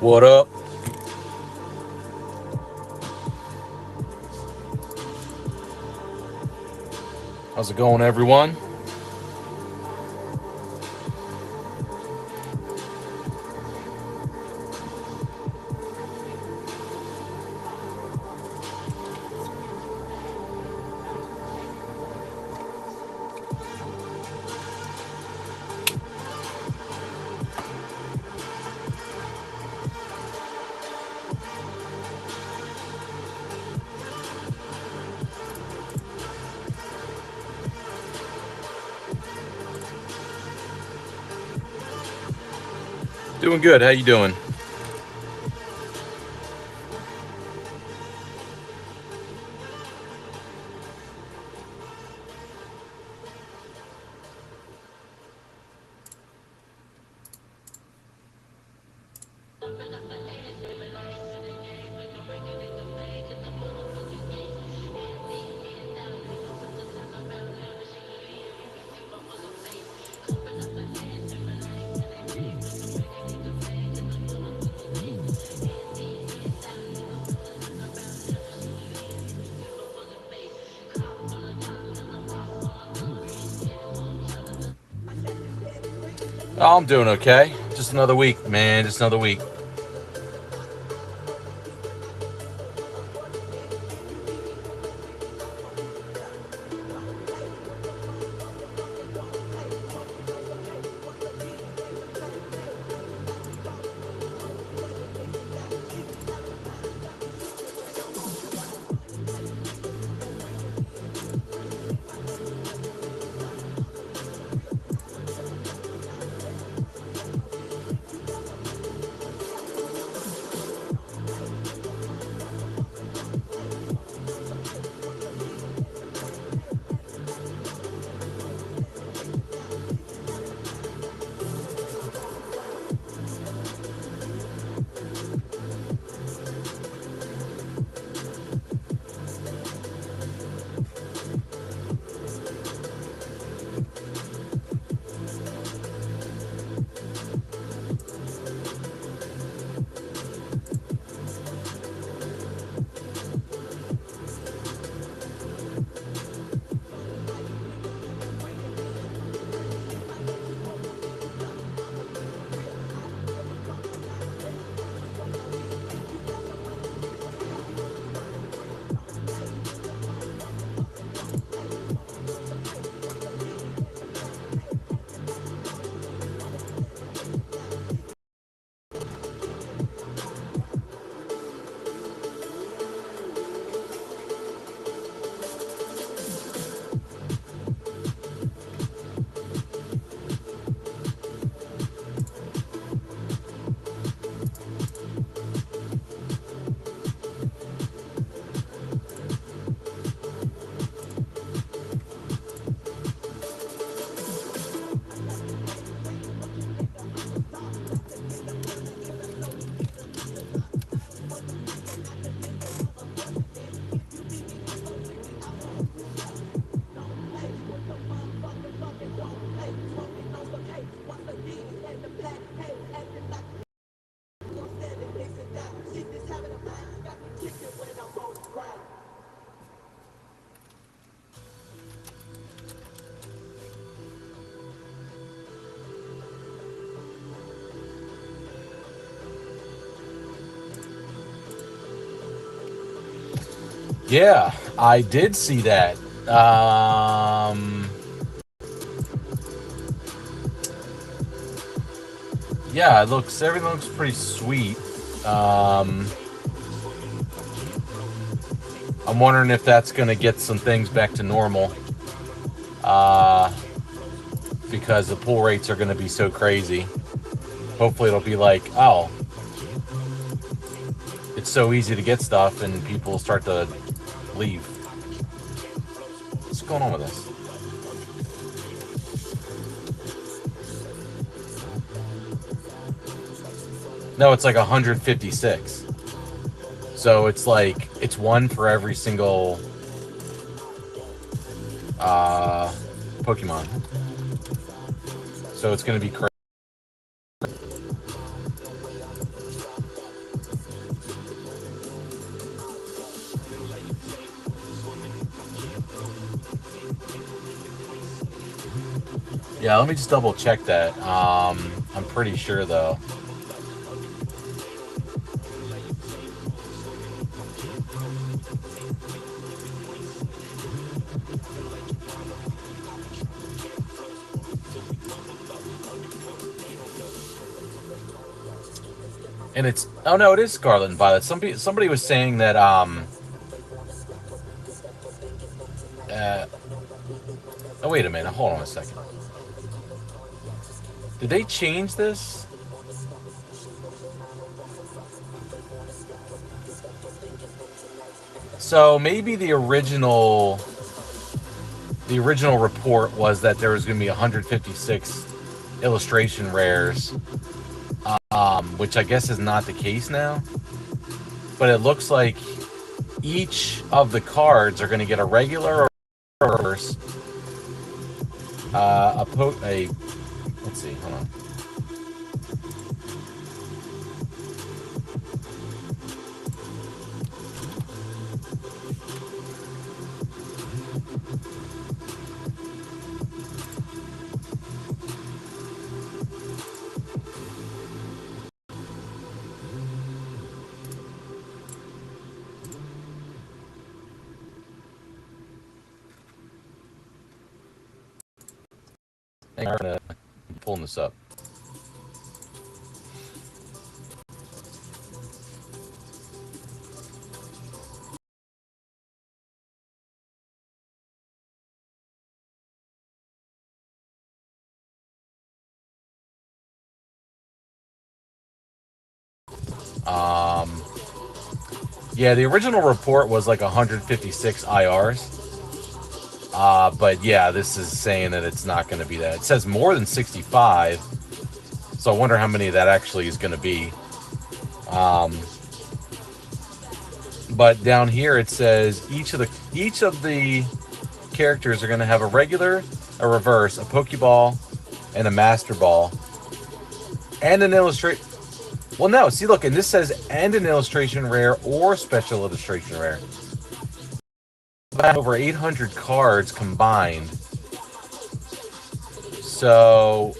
What up? How's it going, everyone? Doing good. How you doing? Oh, I'm doing okay. Just another week, man. Just another week. Yeah, I did see that. Yeah, everything looks pretty sweet. Um, I'm wondering if that's going to get some things back to normal. Because the pull rates are going to be so crazy. Hopefully, it'll be like, oh, it's so easy to get stuff, and people start to leave. What's going on with this? No, it's like 156. So it's like it's one for every single Pokemon. So it's going to be crazy. Yeah, let me just double check that. I'm pretty sure though. And it's oh no, it is Scarlet and Violet. Somebody was saying that oh wait a minute, hold on a second. Did they change this? So maybe the original report was that there was going to be 156 illustration rares, which I guess is not the case now. But it looks like each of the cards are going to get a regular or reverse, let's see, hold on. Hang on, I'm pulling this up. Yeah, the original report was like 156 IRs. But yeah, this is saying that it's not going to be that. It says more than 65. So I wonder how many of that actually is going to be. But down here it says each of the characters are going to have a regular, a reverse, a Pokeball, and a Master Ball, and an illustration. Well, no, see, look, and this says and an illustration rare or special illustration rare. Over 800 cards combined. So,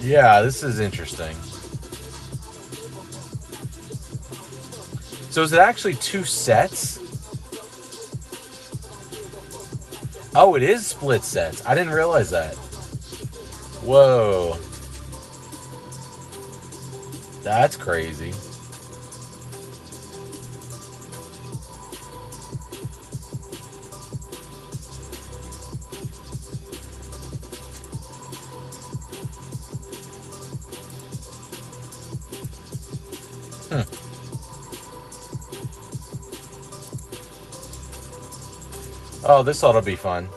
yeah, this is interesting. So is it actually two sets? Oh, it is split sets. I didn't realize that. Whoa. That's crazy. Oh, this ought to be fun.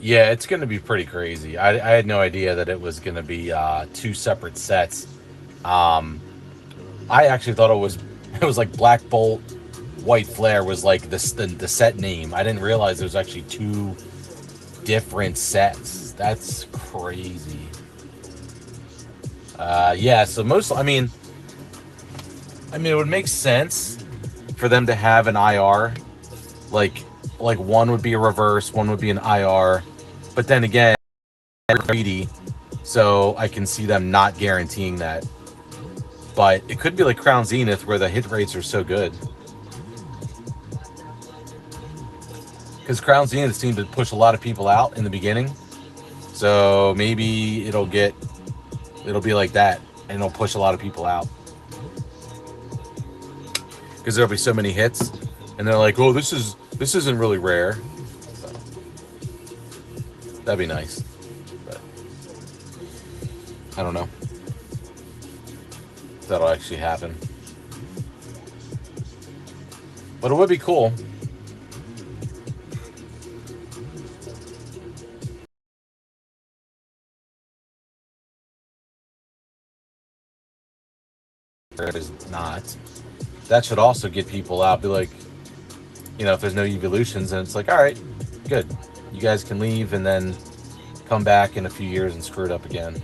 Yeah, it's going to be pretty crazy. I had no idea that it was going to be two separate sets. Um, I actually thought it was like Black Bolt, White Flare was like the set name. I didn't realize there was actually two different sets. That's crazy. Yeah, so it would make sense for them to have an IR, like like one would be a reverse, one would be an IR, but then again, they're greedy, so I can see them not guaranteeing that. But it could be like Crown Zenith, where the hit rates are so good, because Crown Zenith seemed to push a lot of people out in the beginning. So maybe it'll be like that, and it'll push a lot of people out because there'll be so many hits, and they're like, "Oh, this isn't really rare." So that'd be nice, but I don't know if that'll actually happen. But it would be cool. It is not. That should also get people out. Be like, if there's no evolutions, and it's like, all right, good. You guys can leave and then come back in a few years and screw it up again.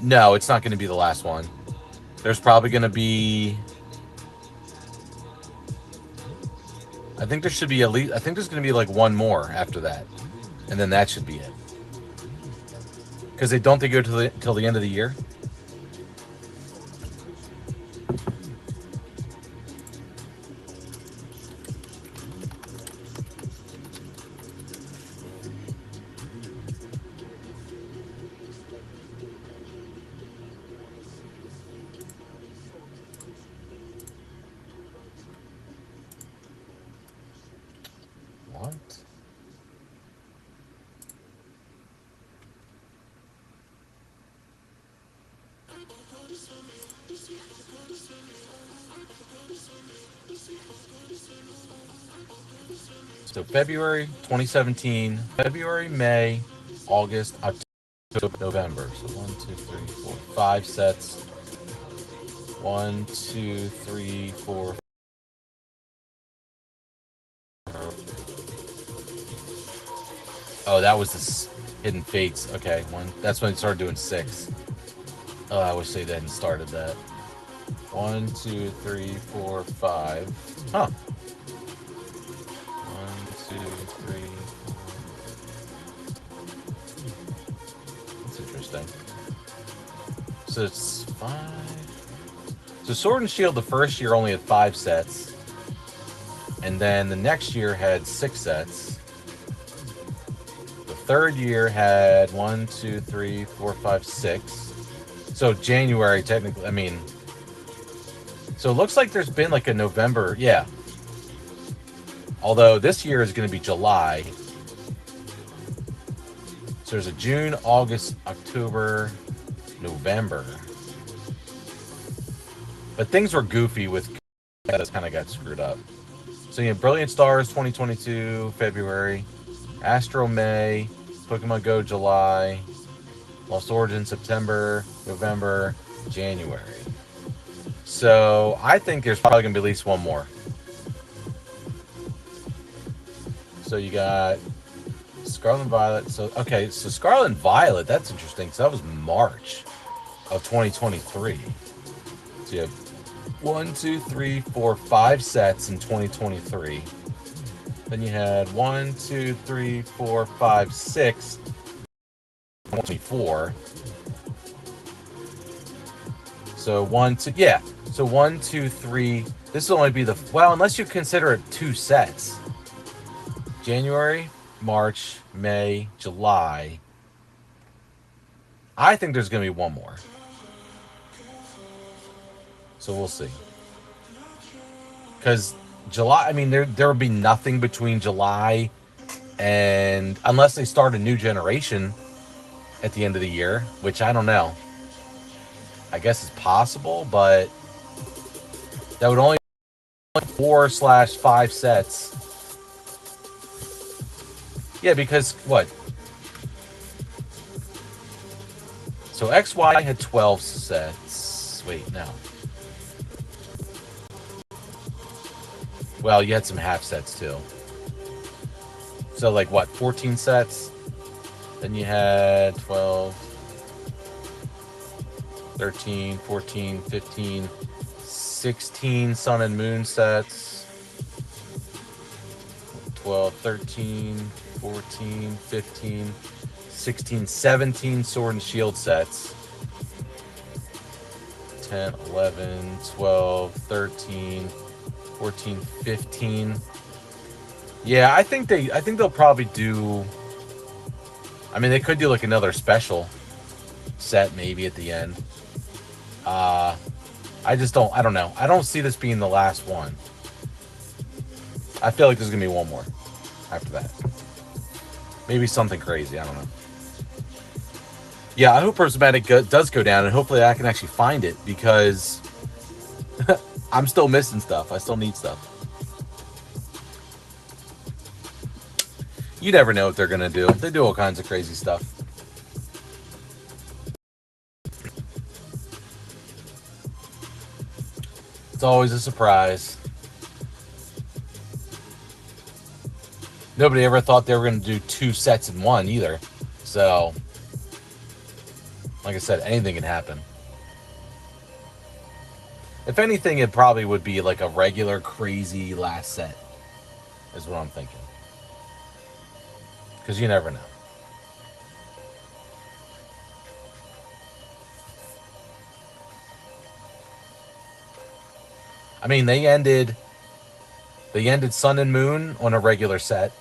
No, it's not going to be the last one. There's probably going to be. I think there should be at least. I think there's going to be like one more after that, and then that should be it. Because they go till the end of the year. What? So February 2017, February, May, August, October, November. So 1, 2, 3, 4, 5 sets. 1, 2, 3, 4. Oh, that was Hidden Fates. Okay, one. That's when they started doing 6. Oh, I wish they hadn't started that. 1, 2, 3, 4, 5. Huh. 1, 2, 3. That's interesting. So it's 5. So Sword and Shield the first year only had 5 sets, and then the next year had 6 sets. The third year had 1, 2, 3, 4, 5, 6. So January technically. So it looks like there's been like a November. Yeah. Although this year is going to be July. So there's a June, August, October, November. But things were goofy with that kind of got screwed up. So you have Brilliant Stars 2022, February. Astro May. Pokemon Go July. Lost Origin September, November, January. So I think there's probably going to be at least one more. So you got Scarlet and Violet. So Scarlet and Violet, that's interesting. So that was March of 2023. So you have 1, 2, 3, 4, 5 sets in 2023. Then you had 1, 2, 3, 4, 5, 6. 24. So 1, 2, yeah. So 1, 2, 3. This will only be unless you consider it 2 sets. January, March, May, July. I think there's going to be one more. So we'll see. Because July, there would be nothing between July And unless they start a new generation at the end of the year, which I don't know. I guess it's possible, but that would only be 4/5 sets. Yeah, because what? So XY had 12 sets. Wait, no. Well, you had some half sets too. So like what? 14 sets. Then you had 12, 13, 14, 15, 16 sun and moon sets. 12, 13, 14, 15, 16, 17 sword and shield sets. 10, 11, 12, 13, 14, 15. Yeah, I think they'll probably do. I mean, they could do like another special set maybe at the end. I just don't. I don't know. I don't see this being the last one. I feel like there's gonna be one more after that. Maybe something crazy. I don't know. Yeah, I hope Prismatic does go down, and hopefully I can actually find it because I'm still missing stuff. I still need stuff. You never know what they're gonna do. They do all kinds of crazy stuff. It's always a surprise. Nobody ever thought they were going to do 2 sets in one either. So, like I said, anything can happen. If anything, it probably would be like a regular crazy last set, is what I'm thinking. Because you never know. I mean, they ended Sun and Moon on a regular set.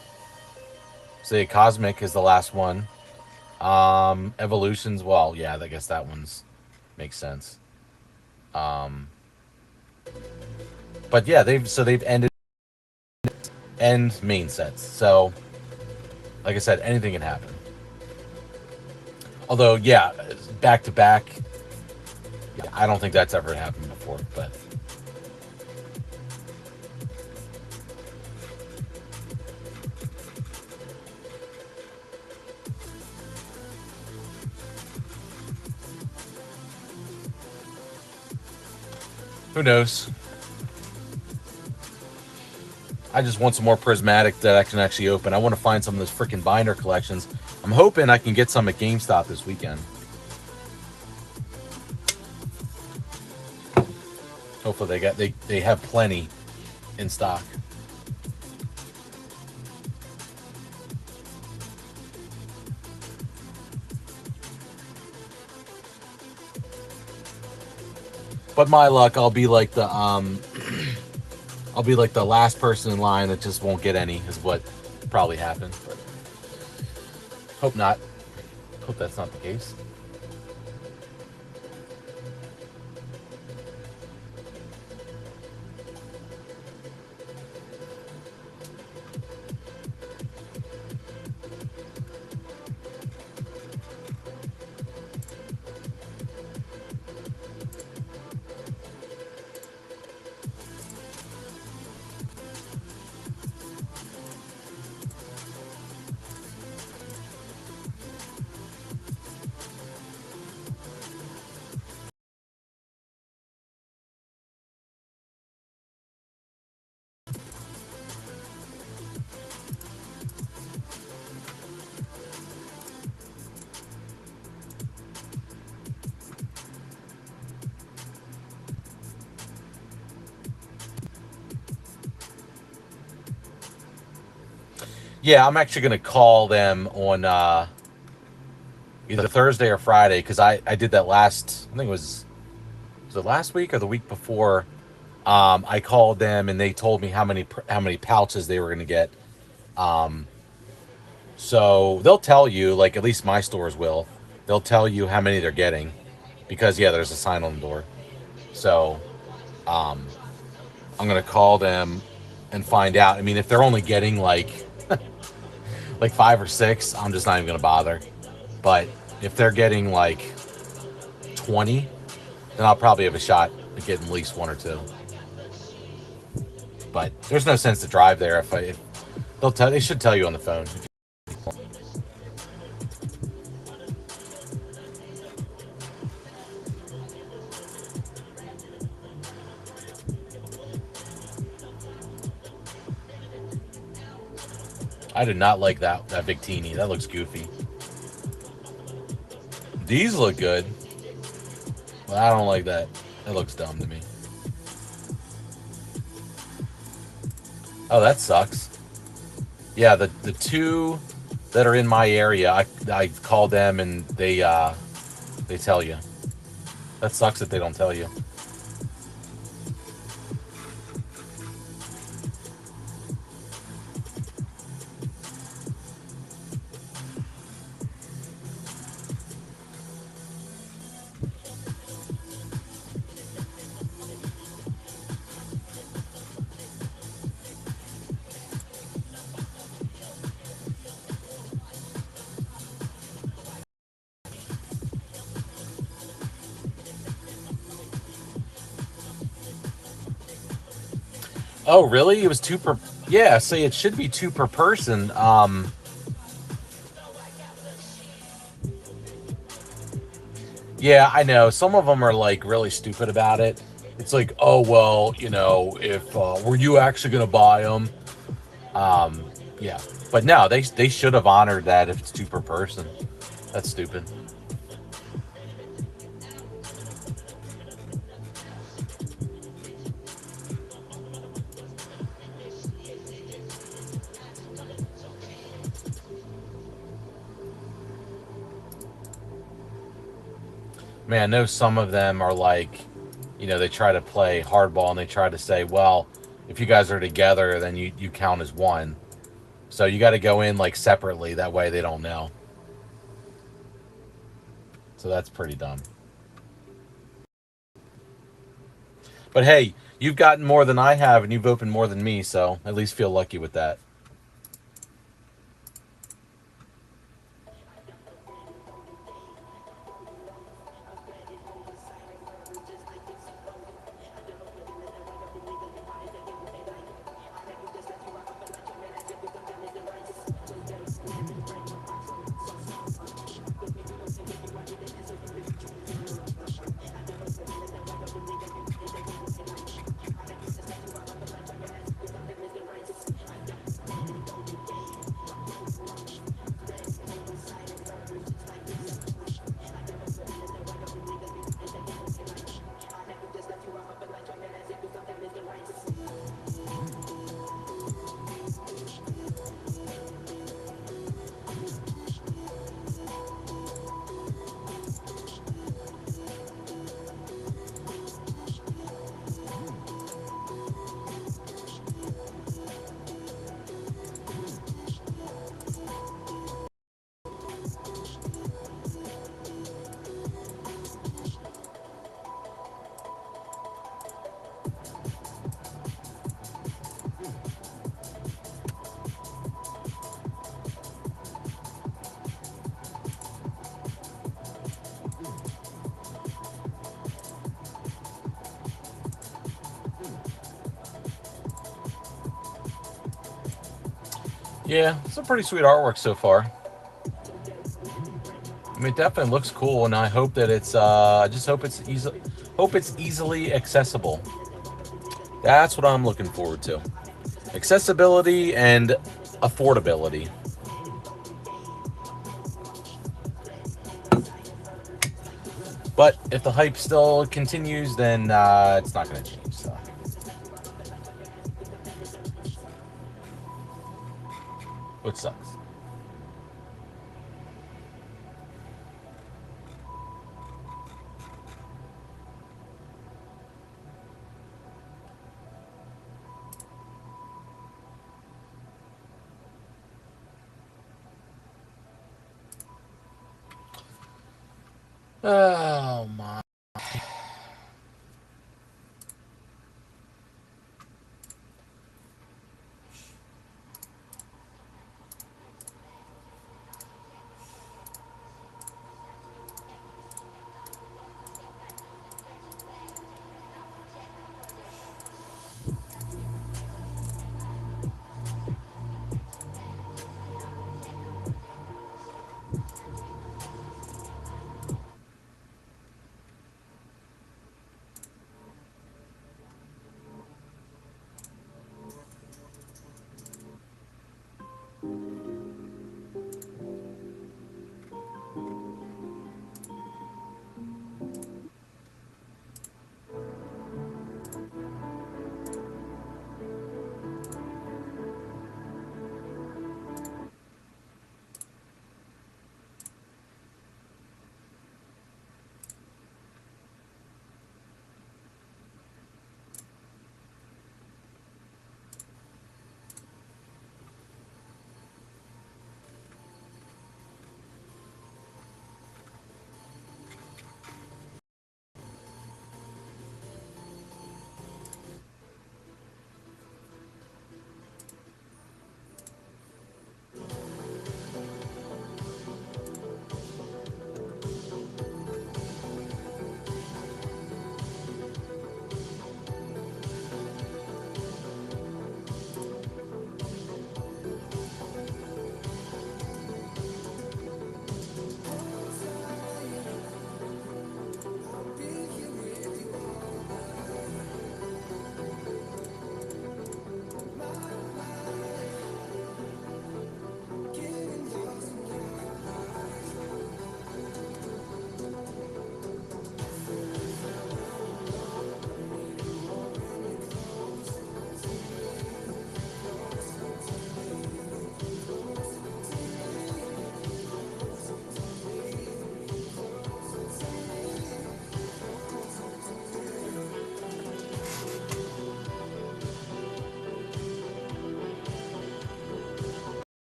Say Cosmic is the last one. Evolutions, well, yeah, I guess that one's makes sense. But yeah, they've ended end main sets. So, like I said, anything can happen. Although, yeah, back to back, I don't think that's ever happened before. But who knows? I just want some more prismatic that I can actually open. I want to find some of those freaking binder collections. I'm hoping I can get some at GameStop this weekend. Hopefully they have plenty in stock. But my luck, I'll be like the last person in line that just won't get any, is what probably happened. But hope not. Hope that's not the case. Yeah, I'm actually gonna call them on either Thursday or Friday because I did that last. I think was it last week or the week before. I called them and they told me how many pouches they were gonna get. So they'll tell you, like at least my stores will. They'll tell you how many they're getting because yeah, there's a sign on the door. So I'm gonna call them and find out. I mean, if they're only getting like like 5 or 6, I'm just not even gonna bother. But if they're getting like 20, then I'll probably have a shot at getting at least 1 or 2. But there's no sense to drive there if they should tell you on the phone. I did not like that Victini. That looks goofy. These look good, but I don't like that. That looks dumb to me. Oh, that sucks. Yeah, the two that are in my area, I called them and they tell you. That sucks that they don't tell you. Oh, really? It was two per. Yeah, see, it should be two per person. Yeah, I know. Some of them are like really stupid about it. It's like, oh well, if were you actually gonna buy them? Yeah, but no, they should have honored that if it's two per person. That's stupid. Man, I know some of them are like, they try to play hardball and they try to say, well, if you guys are together, then you count as one. So you got to go in like separately. That way they don't know. So that's pretty dumb. But hey, you've gotten more than I have, and you've opened more than me. So at least feel lucky with that. Yeah, it's a pretty sweet artwork so far. I mean, it definitely looks cool, and I hope that it's. I just hope it's easily accessible. That's what I'm looking forward to. Accessibility and affordability. But if the hype still continues, then it's not going to change. So, which sucks. Oh my.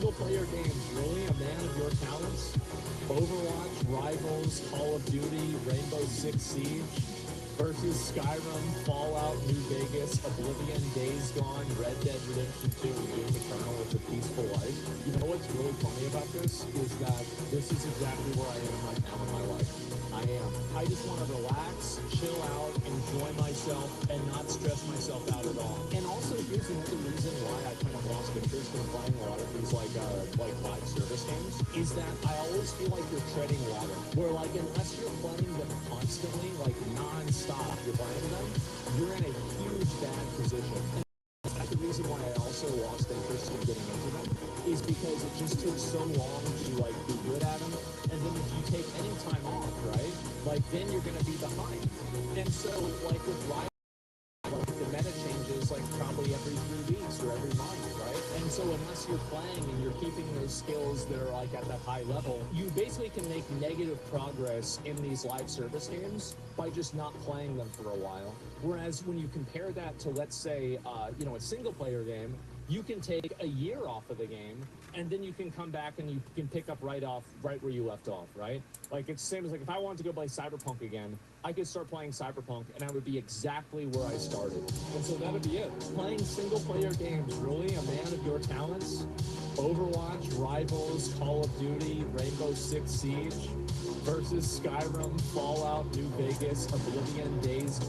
single-player games, really a man of your talents? Overwatch, Rivals, Call of Duty, Rainbow Six Siege versus Skyrim, Fallout, New Vegas, Oblivion, Days Gone, Red Dead Redemption 2, and Doom Eternal with a peaceful life. You know what's really funny about this is that this is exactly where I am right now in my life. I am. I just want to relax, chill out, enjoy myself, and not stress myself out at all. And also, here's another reason why I kind of lost interest in playing a lot of these like live service games is that I always feel like you're treading water. Where like unless you're playing them constantly, like non-stop, you're playing them, you're in a huge bad position. And that's the reason why I also lost interest in getting into them is because it just took so long to like be good at them. And then if you take any time off, right, like then you're going to be behind. And so like with Riot, like the meta changes like probably every 3 weeks or every month, right? And so unless you're playing and you're keeping those skills that are like at that high level, you basically can make negative progress in these live service games by just not playing them for a while. Whereas when you compare that to, let's say, a single player game, you can take a year off of the game and then you can come back and you can pick up right where you left off, right? Like it's the same as like if I wanted to go play Cyberpunk again, I could start playing Cyberpunk and I would be exactly where I started. And so that would be it. Playing single player games, really a man of your talents? Overwatch, Rivals, Call of Duty, Rainbow Six Siege versus Skyrim, Fallout, New Vegas, Oblivion, Days.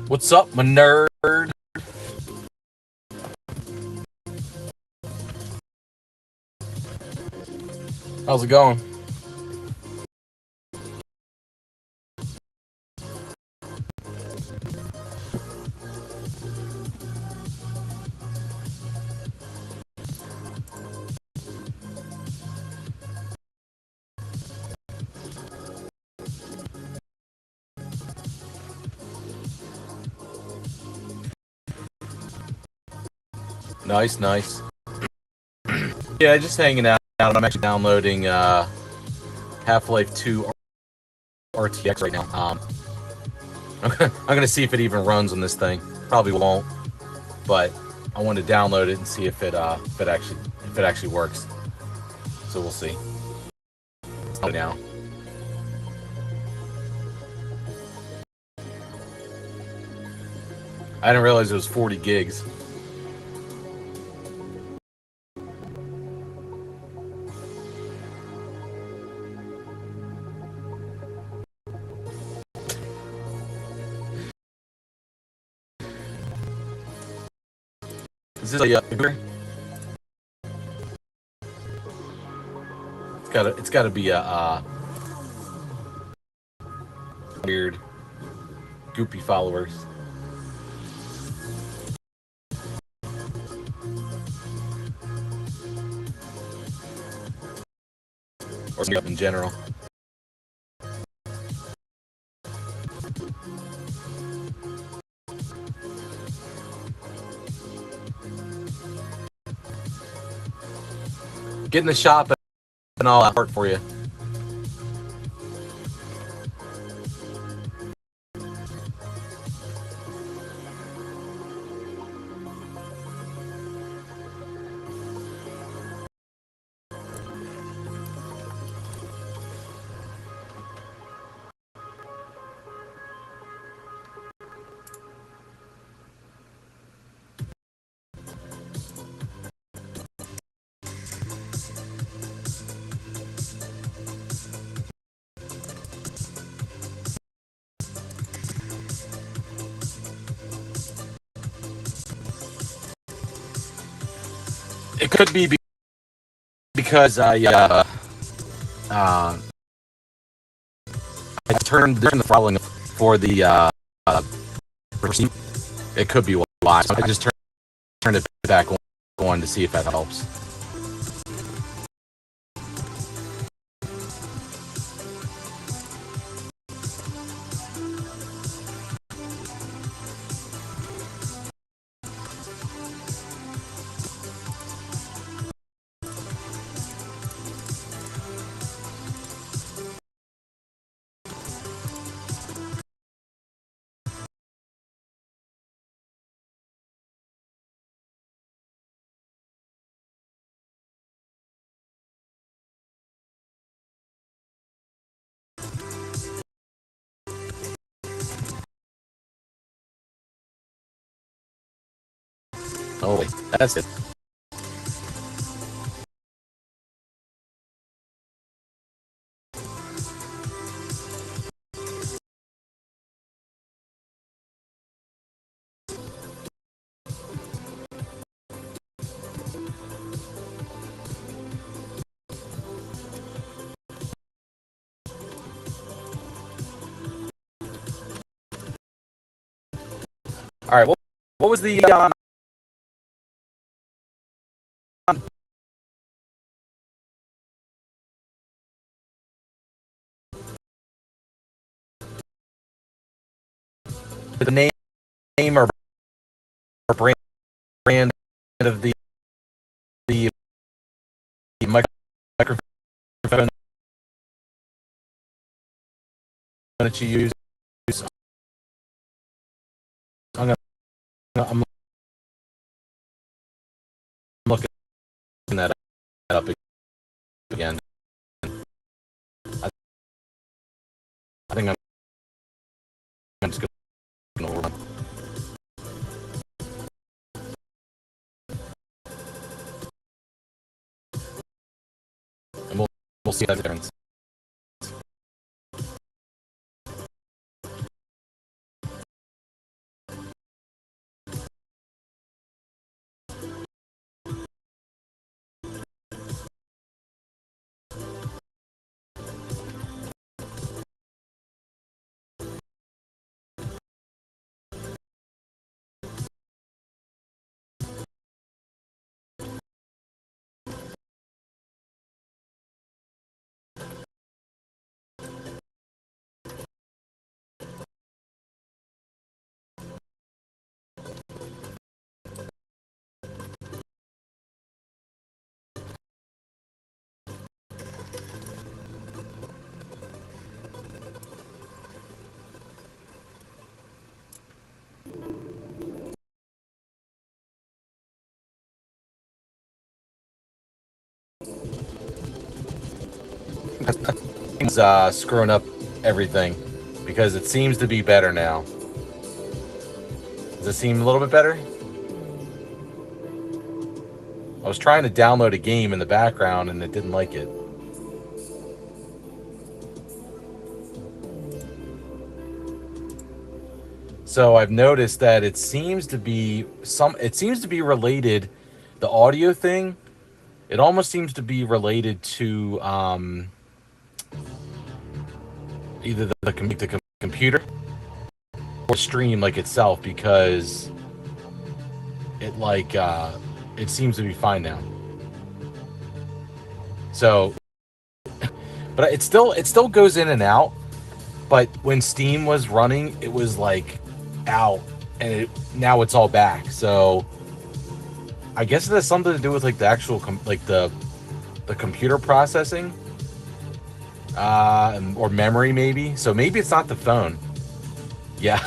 What's up, my nerd? How's it going? Nice, nice. Yeah, just hanging out. I'm actually downloading Half-Life 2 RTX right now. I'm gonna see if it even runs on this thing. Probably won't, but I want to download it and see if it actually works. So we'll see. Now, I didn't realize it was 40 gigs. Is this a it's gotta be a weird goopy followers or something in general. Get in the shop and I'll work for you. It could be because uh, I turned the throttling for the receipt. It could be why. So I just turned it back on to see if that helps. Oh, wait, that's it. All right. What was the name or brand of the microphone that you use? I'm looking that up again. I, I think I'm just gonna run. And we'll see that difference. It's screwing up everything because it seems to be better now. Does it seem a little bit better? I was trying to download a game in the background and it didn't like it. So I've noticed that it seems to be related, the audio thing. It almost seems to be related to either the computer or stream like itself, because it seems to be fine now. So, but it still goes in and out. But when Steam was running, it was like out, and now it's all back. So I guess it has something to do with like the actual the computer processing, or memory maybe. So maybe it's not the phone. Yeah.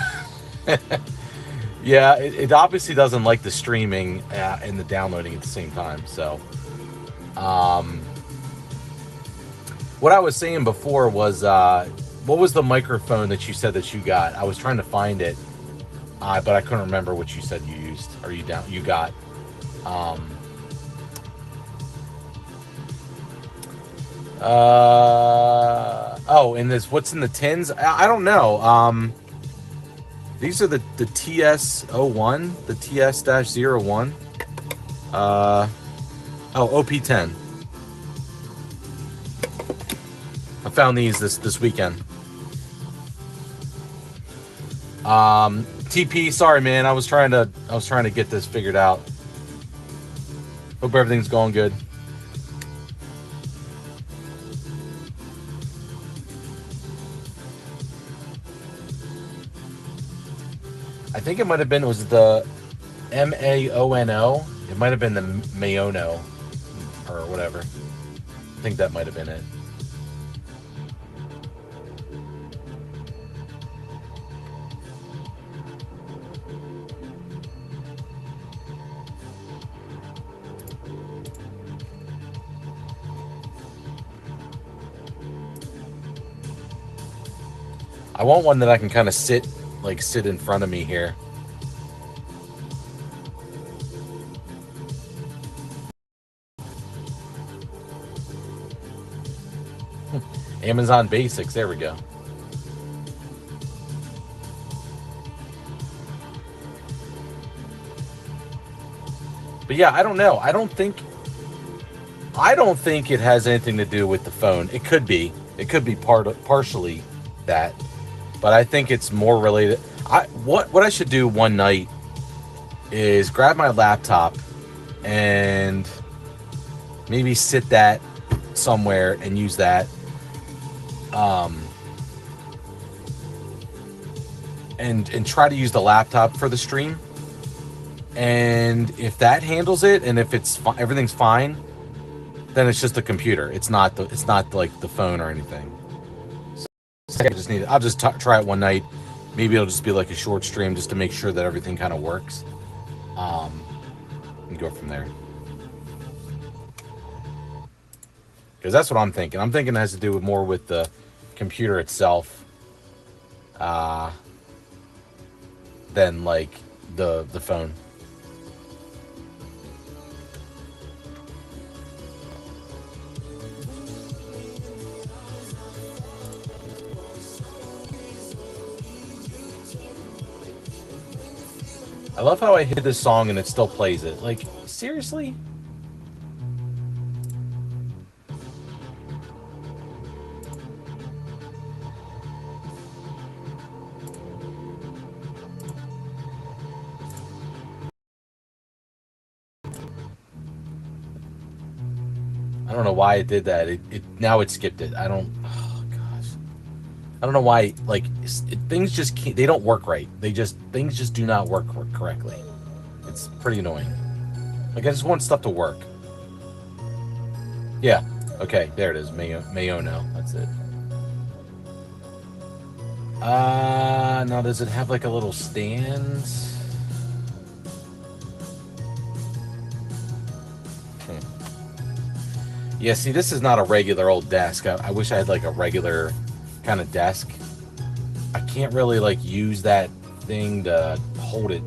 Yeah, it obviously doesn't like the streaming and the downloading at the same time. So, what I was saying before was, what was the microphone that you said that you got? I was trying to find it, but I couldn't remember what you said you used or you got. And this, what's in the tins? I don't know. These are the TS01, the TS-01. OP10. I found these this weekend. TP, sorry man, I was trying to get this figured out. Hope everything's going good. I think it might have been, was it the MAONO? It might have been the Mayono or whatever. I think that might have been it. I want one that I can kind of sit in front of me here. Amazon Basics, there we go. But yeah, I don't know. I don't think it has anything to do with the phone. It could be. It could be partially that. But I think it's more related. What I should do one night is grab my laptop and maybe sit that somewhere and use that. And try to use the laptop for the stream. And if that handles it, and if everything's fine, then it's just the computer. It's not like the phone or anything. So I'll just try it one night. Maybe it'll just be like a short stream just to make sure that everything kind of works. And go from there. Because that's what I'm thinking. I'm thinking it has to do more with the computer itself, than like the phone. I love how I hit this song and it still plays it. Like, seriously? I don't know why it did that. Now it skipped it. Oh gosh. I don't know why. Like, things just can't, they don't work right. Things just do not work correctly. It's pretty annoying. Like, I just want stuff to work. Yeah. Okay, there it is. Mayono. That's it. Now does it have like a little stand? Yeah, see, this is not a regular old desk. I wish I had like a regular kind of desk. I can't really like use that thing to hold it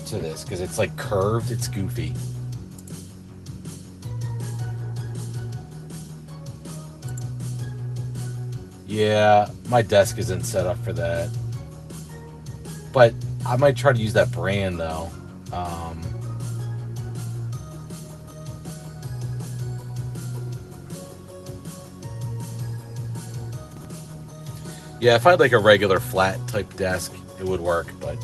to this because it's like curved. It's goofy. Yeah, my desk isn't set up for that. But I might try to use that brand though. Um, yeah, if I had like a regular flat type desk, it would work. But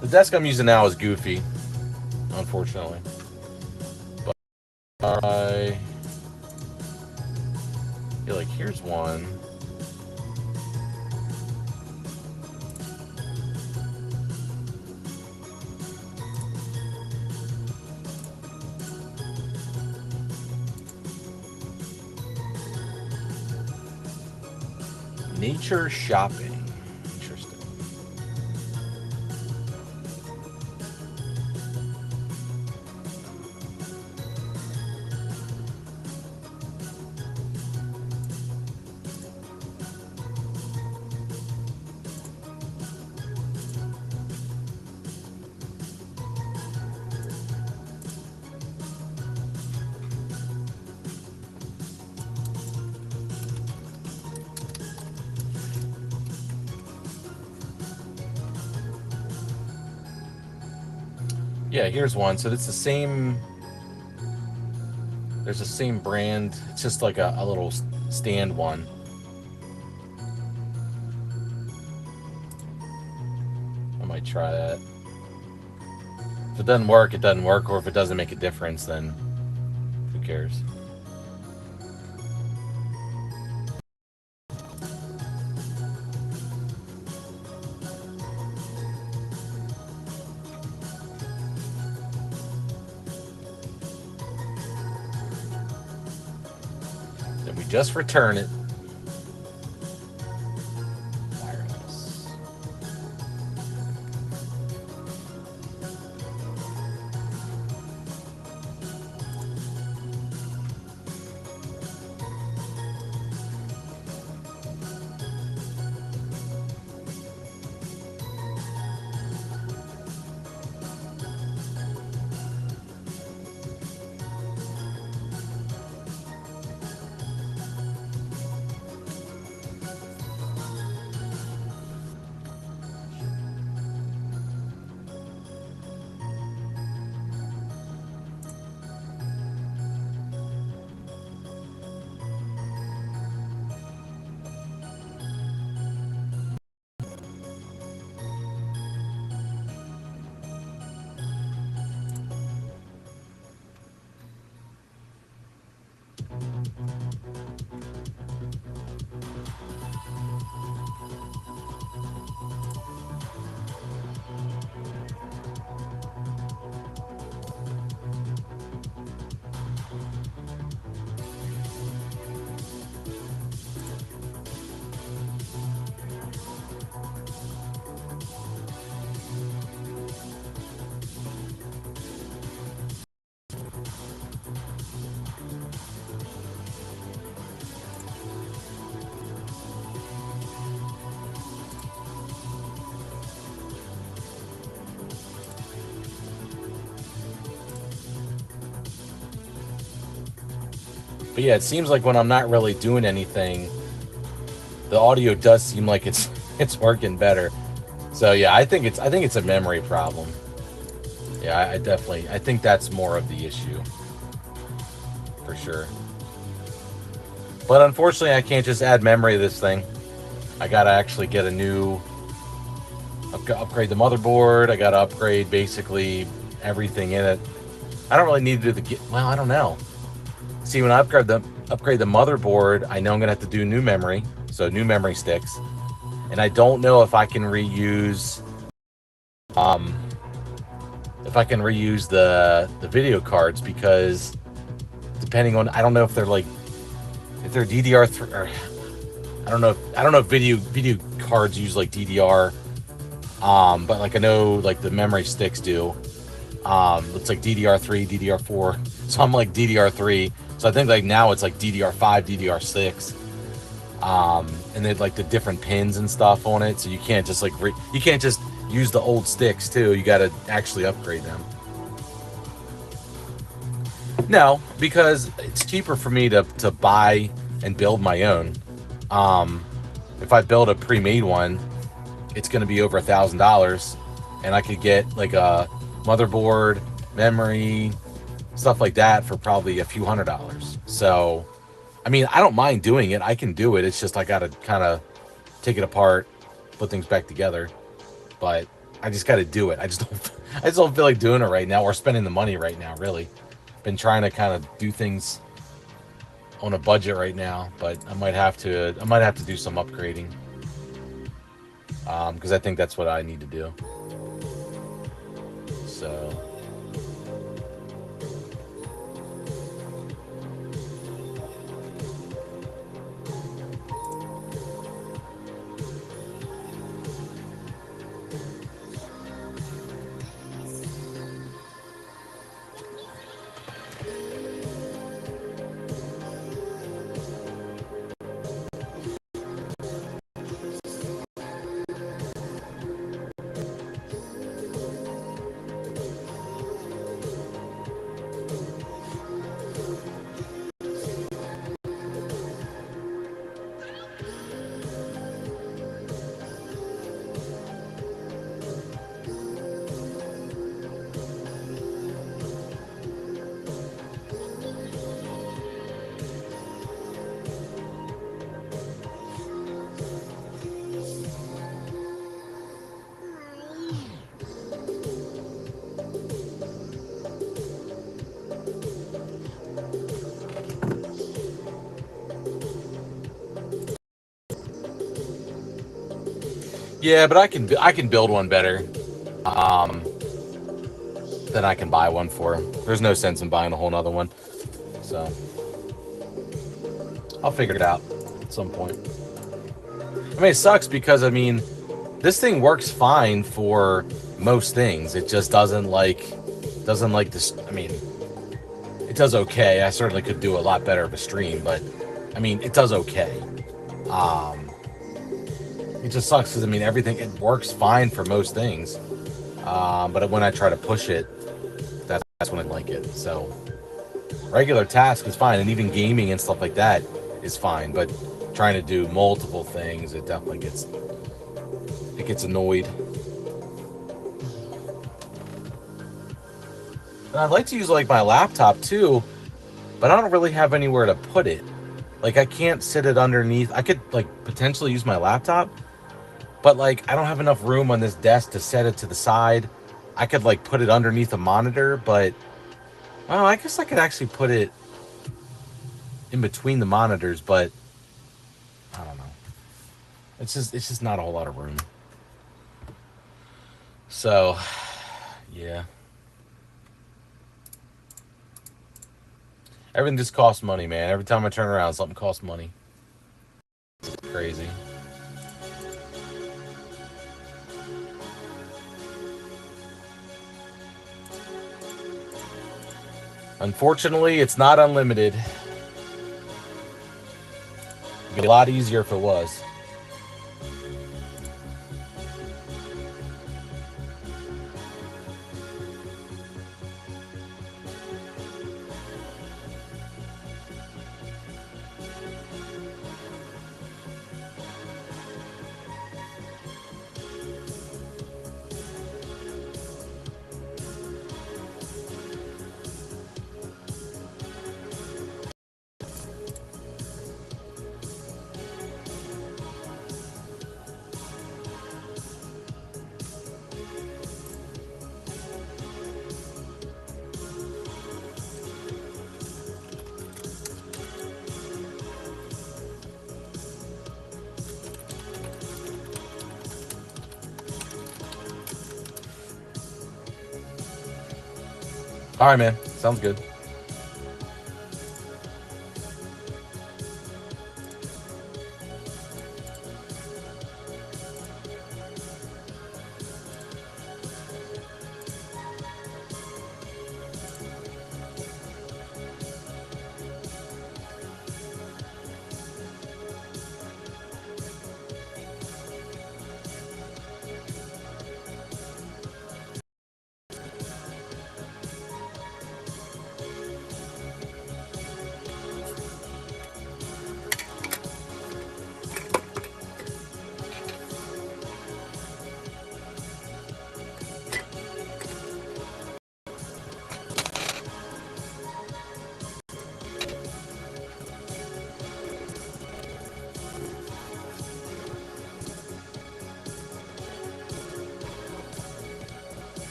the desk I'm using now is goofy, unfortunately. But I feel like here's one. Nature shopping. Interesting. Yeah, here's one. So it's the same. There's the same brand. It's just like a little stand one. I might try that. If it doesn't work, it doesn't work. Or if it doesn't make a difference, then who cares? Then we just return it. Wireless. But yeah, it seems like when I'm not really doing anything, the audio does seem like it's it's working better. So yeah, I think it's a memory problem. Yeah, I think that's more of the issue for sure. But unfortunately, I can't just add memory to this thing. I gotta actually get a new upgrade the motherboard. I gotta upgrade basically everything in it. I don't really need to do the well. I don't know. See, when I upgrade the motherboard, I know I'm gonna have to do new memory, so new memory sticks, and I don't know if I can reuse um the video cards because depending on I don't know if they're like if they're DDR3 or I don't know if video cards use like DDR but like I know like the memory sticks do. It's like DDR3, DDR4. So I'm like DDR3. So I think like now it's like DDR5, DDR6. And then like the different pins and stuff on it. So you can't just like you can't just use the old sticks too. You got to actually upgrade them. No, because it's cheaper for me to buy and build my own. Um, if I build a pre-made one, it's going to be over $1,000, and I could get like a motherboard, memory, stuff like that for probably a few $100s. So, I mean, I don't mind doing it. I can do it. It's just I got to kind of take it apart, put things back together. But I just got to do it. I just don't. I just don't feel like doing it right now or spending the money right now. Really, been trying to kind of do things on a budget right now, but I might have to. I might have to do some upgrading because I think that's what I need to do. So. Yeah, but I can build one better um, than I can buy one for. There's no sense in buying a whole nother one. So I'll figure it out at some point. I mean, it sucks because I mean, this thing works fine for most things. It just doesn't like this. I mean, it does okay. I certainly could do a lot better of a stream, but I mean, it does okay. Um, it just sucks because I mean, everything it works fine for most things. But when I try to push it, that's when I like it. So regular task is fine, and even gaming and stuff like that is fine. But trying to do multiple things, it definitely gets annoyed. And I'd like to use like my laptop too, but I don't really have anywhere to put it. Like I can't sit it underneath. I could like potentially use my laptop, but like I don't have enough room on this desk to set it to the side. I could like put it underneath a monitor, but well, I guess I could actually put it in between the monitors, but I don't know. It's just not a whole lot of room. So, yeah. Everything just costs money, man. Every time I turn around, something costs money. It's crazy. Unfortunately, it's not unlimited. It'd be a lot easier if it was. All right, man. Sounds good.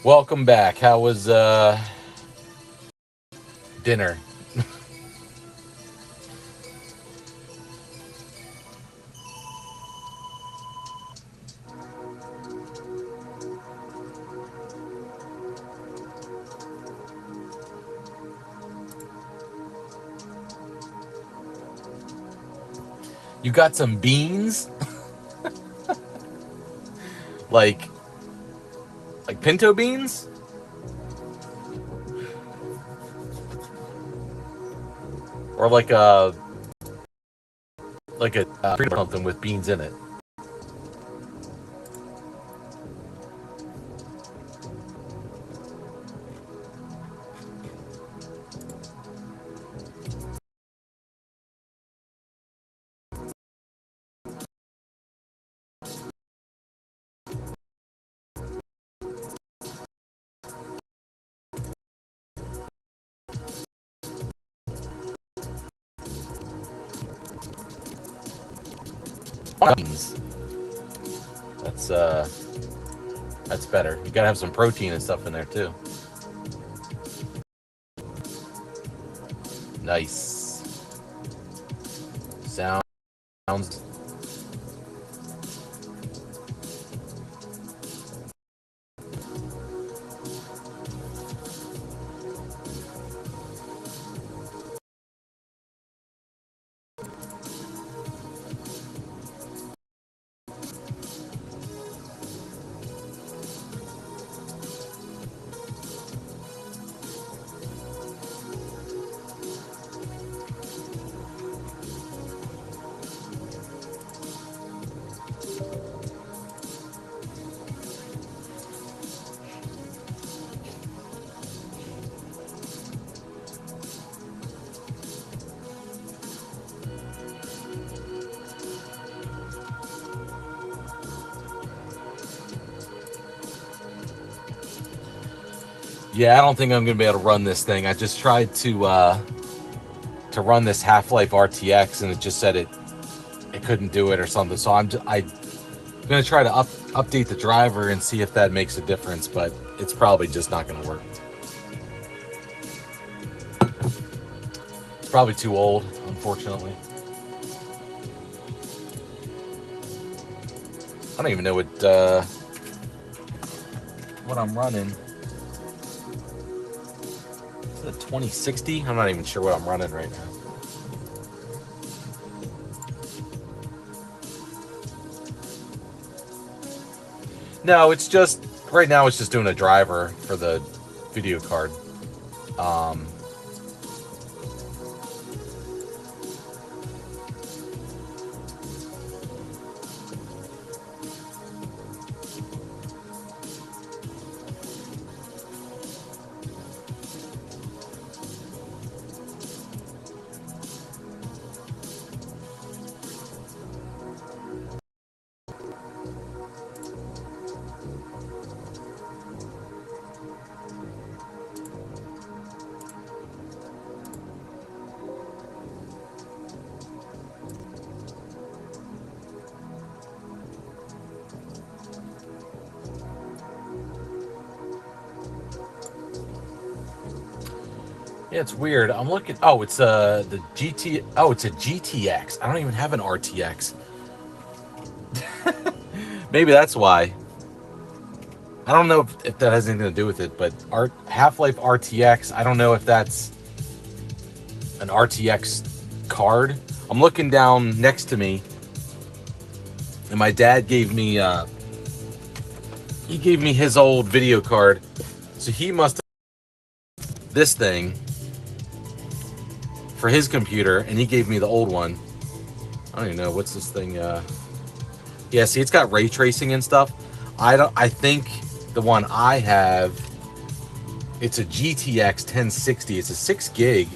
Welcome back. How was dinner? You got some beans? like pinto beans? Or like a something with beans in it. Beans. That's that's better. You gotta have some protein and stuff in there too. Nice. Sounds. Yeah, I don't think I'm gonna be able to run this thing. I just tried to run this Half-Life RTX, and it just said it couldn't do it or something. So I'm gonna try to update the driver and see if that makes a difference. But it's probably just not gonna work. It's probably too old, unfortunately. I don't even know what I'm running. Is it a 2060? I'm not even sure what I'm running right now. No, it's just right now. It's just doing a driver for the video card. Um, Yeah, it's weird. I'm looking. Oh, it's the GT. Oh, it's a GTX. I don't even have an RTX. Maybe that's why. I don't know if that has anything to do with it, but Half-Life RTX. I don't know if that's an RTX card. I'm looking down next to me, and my dad gave me his old video card, so he must have this thing for his computer, and he gave me the old one. I don't even know what's this thing. Yeah, see, it's got ray tracing and stuff. I think the one I have, it's a GTX 1060. It's a 6 gig,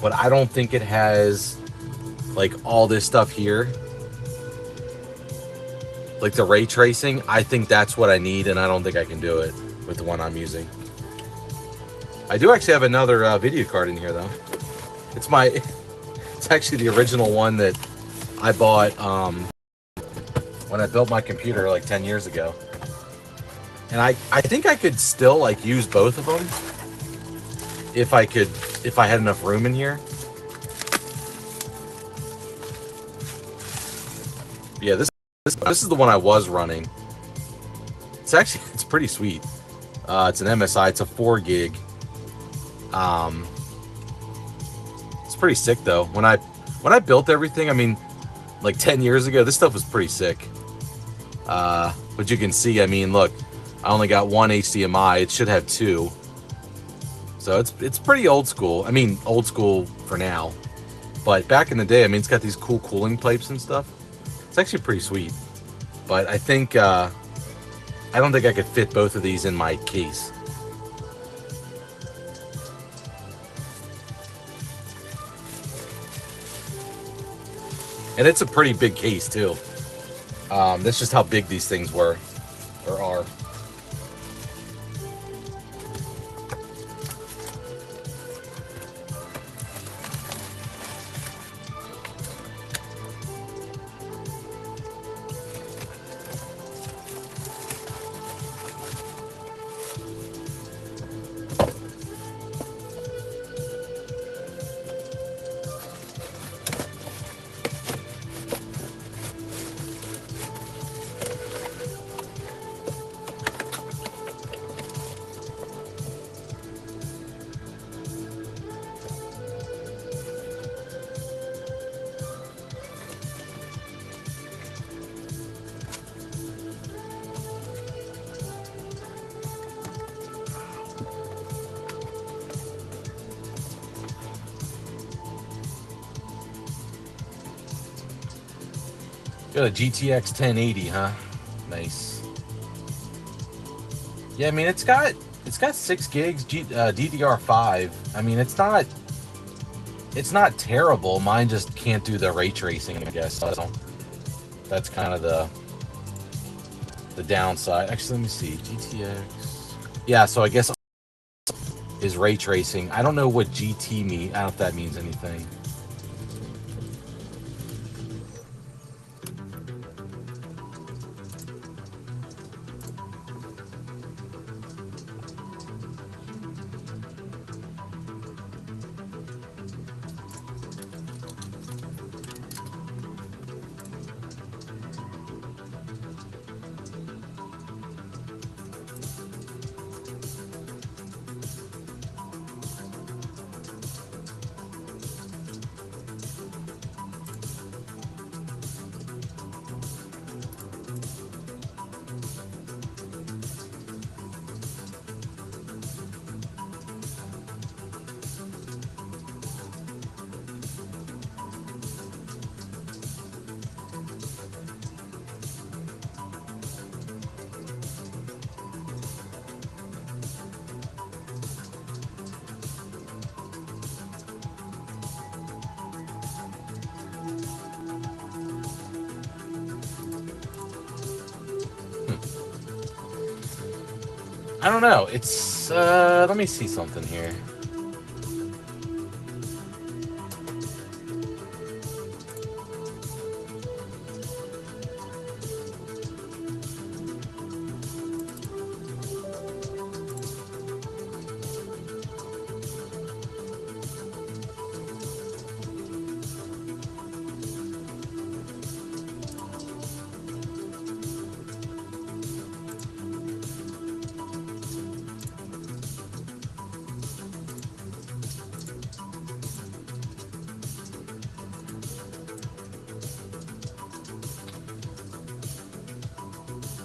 but I don't think it has like all this stuff here, like the ray tracing. I think that's what I need, and I don't think I can do it with the one I'm using. I do actually have another video card in here though. It's actually the original one that I bought when I built my computer like 10 years ago. And I think I could still like use both of them if I had enough room in here. Yeah, this is the one I was running. It's pretty sweet. It's an MSI. It's a 4 gig. Um, it's pretty sick though. When I built everything, I mean, like 10 years ago, this stuff was pretty sick. But you can see, I mean, look, I only got one HDMI. It should have two. So it's pretty old school. I mean, old school for now. But back in the day, I mean, it's got these cool cooling pipes and stuff. It's actually pretty sweet. But I think I don't think I could fit both of these in my case. And it's a pretty big case too. That's just how big these things were or are. Got a GTX 1080, huh? Nice. Yeah, I mean it's got 6 gigs DDR5. I mean it's not terrible. Mine just can't do the ray tracing, I guess. So that's kind of the downside. Actually, let me see. GTX. Yeah, so I guess is ray tracing. I don't know what GT means. I don't know if that means anything. I don't know. It's let me see something here.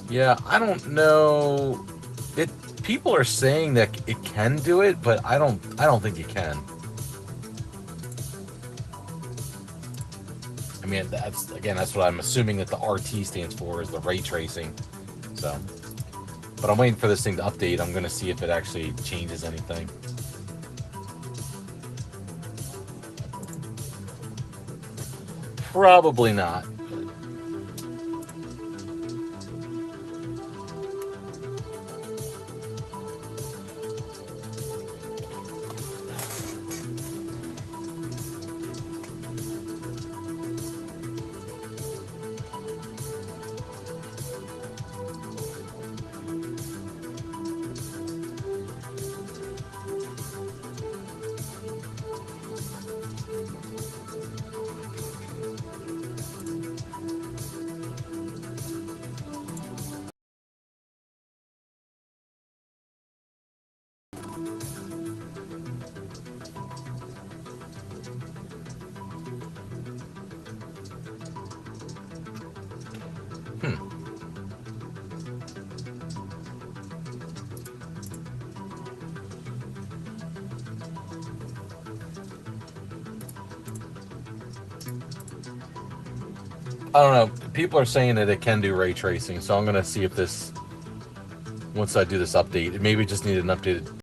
Yeah, I don't know. It People are saying that it can do it, but I don't think it can. I mean, that's what I'm assuming that the RT stands for is the ray tracing. So, but I'm waiting for this thing to update. I'm going to see if it actually changes anything. Probably not. I don't know. People are saying that it can do ray tracing, so I'm gonna see if this once I do this update. It maybe just needed an updated